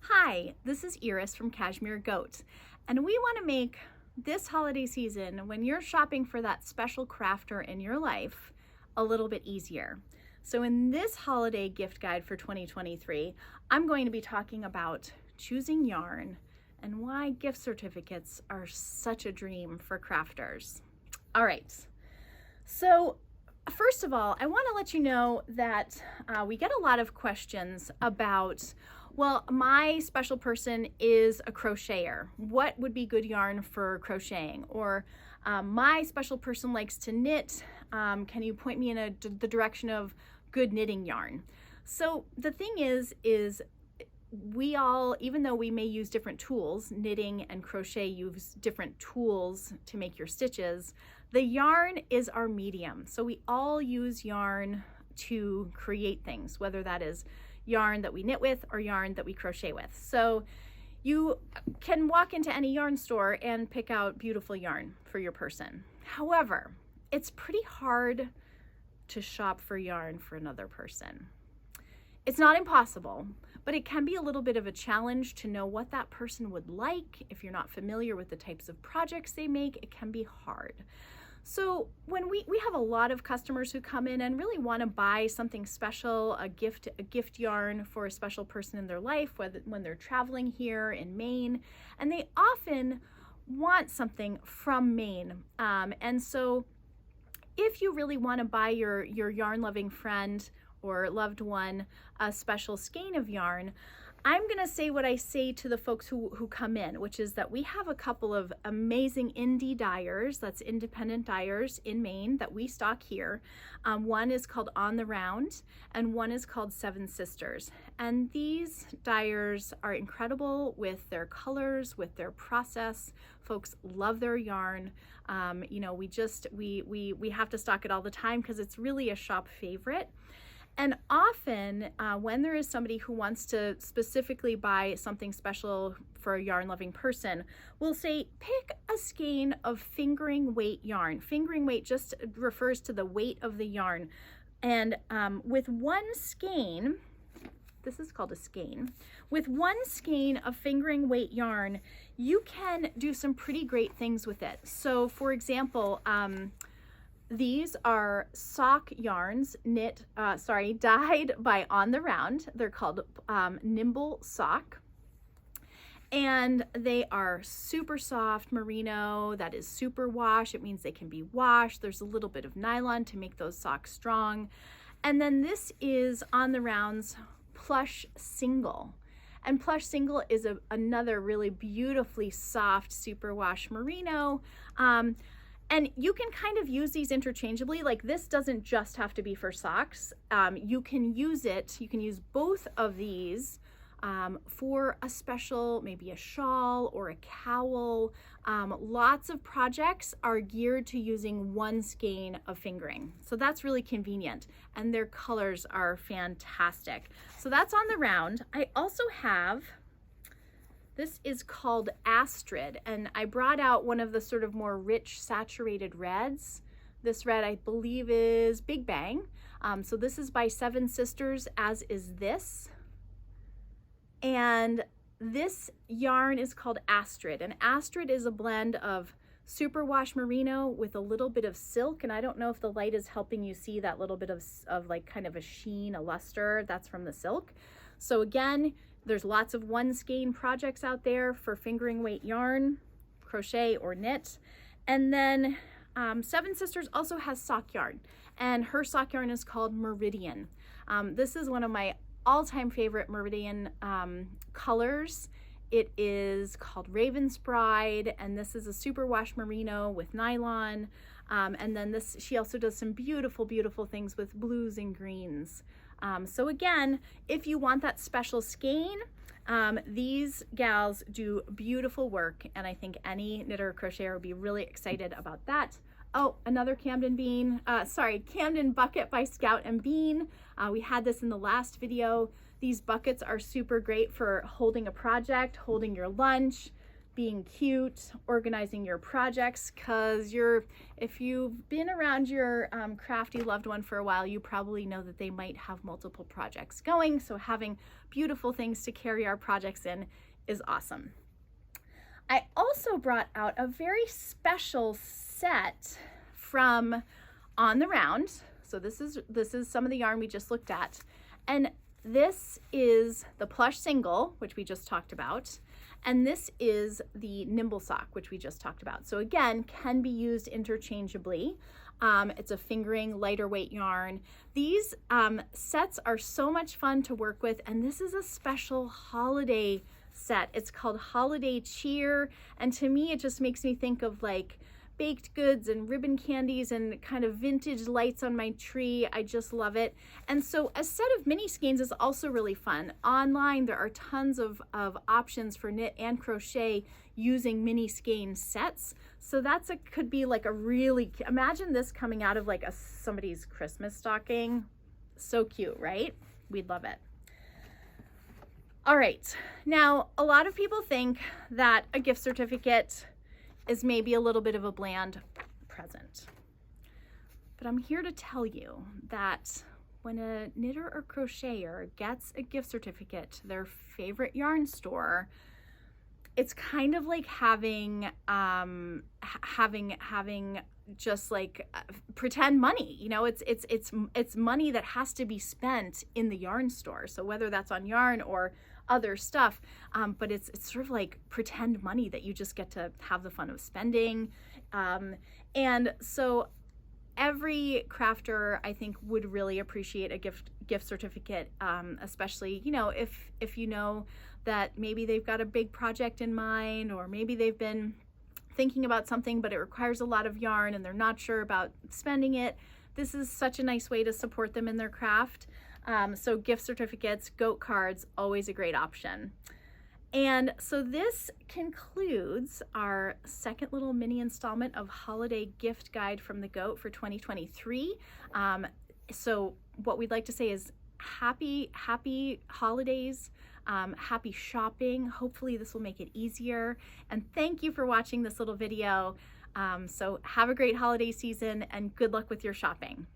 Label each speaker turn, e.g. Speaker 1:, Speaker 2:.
Speaker 1: Hi, this is Iris from Cashmere Goat, and we want to make this holiday season, when you're shopping for that special crafter in your life, a little bit easier. So in this holiday gift guide for 2023, I'm going to be talking about choosing yarn and why gift certificates are such a dream for crafters. All right, so first of all, I want to let you know that we get a lot of questions about, well, my special person is a crocheter. What would be good yarn for crocheting? Or my special person likes to knit. Can you point me in the direction of good knitting yarn? So the thing is we all, even though we may use different tools, knitting and crochet use different tools to make your stitches, the yarn is our medium. So we all use yarn to create things, whether that is yarn that we knit with or yarn that we crochet with. So you can walk into any yarn store and pick out beautiful yarn for your person. However, it's pretty hard to shop for yarn for another person. It's not impossible, but it can be a little bit of a challenge to know what that person would like. If you're not familiar with the types of projects they make, it can be hard. So when we have a lot of customers who come in and really want to buy something special, a gift yarn for a special person in their life, when they're traveling here in Maine, and they often want something from Maine. And so if you really want to buy your yarn-loving friend or loved one a special skein of yarn, I'm gonna say what I say to the folks who come in, which is that we have a couple of amazing indie dyers, that's independent dyers in Maine that we stock here. One is called On the Round and one is called Seven Sisters. And these dyers are incredible with their colors, with their process. Folks love their yarn. You know, we have to stock it all the time because it's really a shop favorite. And often when there is somebody who wants to specifically buy something special for a yarn-loving person, we'll say, pick a skein of fingering weight yarn. Fingering weight just refers to the weight of the yarn. And with one skein, this is called a skein, with one skein of fingering weight yarn, you can do some pretty great things with it. So for example, these are sock yarns dyed by On the Round. They're called Nimble Sock. And they are super soft merino, that is super wash. It means they can be washed. There's a little bit of nylon to make those socks strong. And then this is On the Round's Plush Single. And Plush Single is another really beautifully soft superwash merino. And you can kind of use these interchangeably. Like, this doesn't just have to be for socks. You can use both of these for a special, maybe a shawl or a cowl. Lots of projects are geared to using one skein of fingering. So that's really convenient. And their colors are fantastic. So that's On the Round. I also have, this is called Astrid, and I brought out one of the sort of more rich saturated reds. This red I believe is Big Bang. So this is by Seven Sisters, as is this. And this yarn is called Astrid, and Astrid is a blend of superwash merino with a little bit of silk, and I don't know if the light is helping you see that little bit of like kind of a sheen, a luster, that's from the silk. So again, there's lots of one skein projects out there for fingering weight yarn, crochet or knit. And then Seven Sisters also has sock yarn, and her sock yarn is called Meridian. This is one of my all-time favorite Meridian colors. It is called Raven's Bride, and this is a superwash merino with nylon. And then she also does some beautiful, beautiful things with blues and greens. So again, if you want that special skein, these gals do beautiful work, and I think any knitter or crocheter would be really excited about that. Oh, another Camden bucket by Scout and Bean. We had this in the last video. These buckets are super great for holding a project, holding your lunch, being cute, organizing your projects, because if you've been around your crafty loved one for a while, you probably know that they might have multiple projects going. So having beautiful things to carry our projects in is awesome. I also brought out a very special set from On the Round. So this is some of the yarn we just looked at. And this is the Plush Single, which we just talked about. And this is the Nimble Sock, which we just talked about. So again, can be used interchangeably. It's a fingering, lighter weight yarn. These sets are so much fun to work with, and this is a special holiday set. It's called Holiday Cheer, and to me, it just makes me think of like baked goods and ribbon candies and kind of vintage lights on my tree. I just love it. And so a set of mini skeins is also really fun. Online, there are tons of options for knit and crochet using mini skein sets. So could be like a really, imagine this coming out of like somebody's Christmas stocking. So cute, right? We'd love it. All right, now a lot of people think that a gift certificate is maybe a little bit of a bland present. But I'm here to tell you that when a knitter or crocheter gets a gift certificate to their favorite yarn store, it's kind of like having just like pretend money. You know, it's money that has to be spent in the yarn store. So whether that's on yarn or other stuff, but it's sort of like pretend money that you just get to have the fun of spending. And so every crafter, I think, would really appreciate a gift certificate, especially, you know, if you know that maybe they've got a big project in mind, or maybe they've been thinking about something, but it requires a lot of yarn and they're not sure about spending it. This is such a nice way to support them in their craft. So gift certificates, goat cards, always a great option. And so this concludes our second little mini installment of Holiday Gift Guide from the Goat for 2023. So what we'd like to say is happy holidays, happy shopping. Hopefully this will make it easier. And thank you for watching this little video. So have a great holiday season and good luck with your shopping.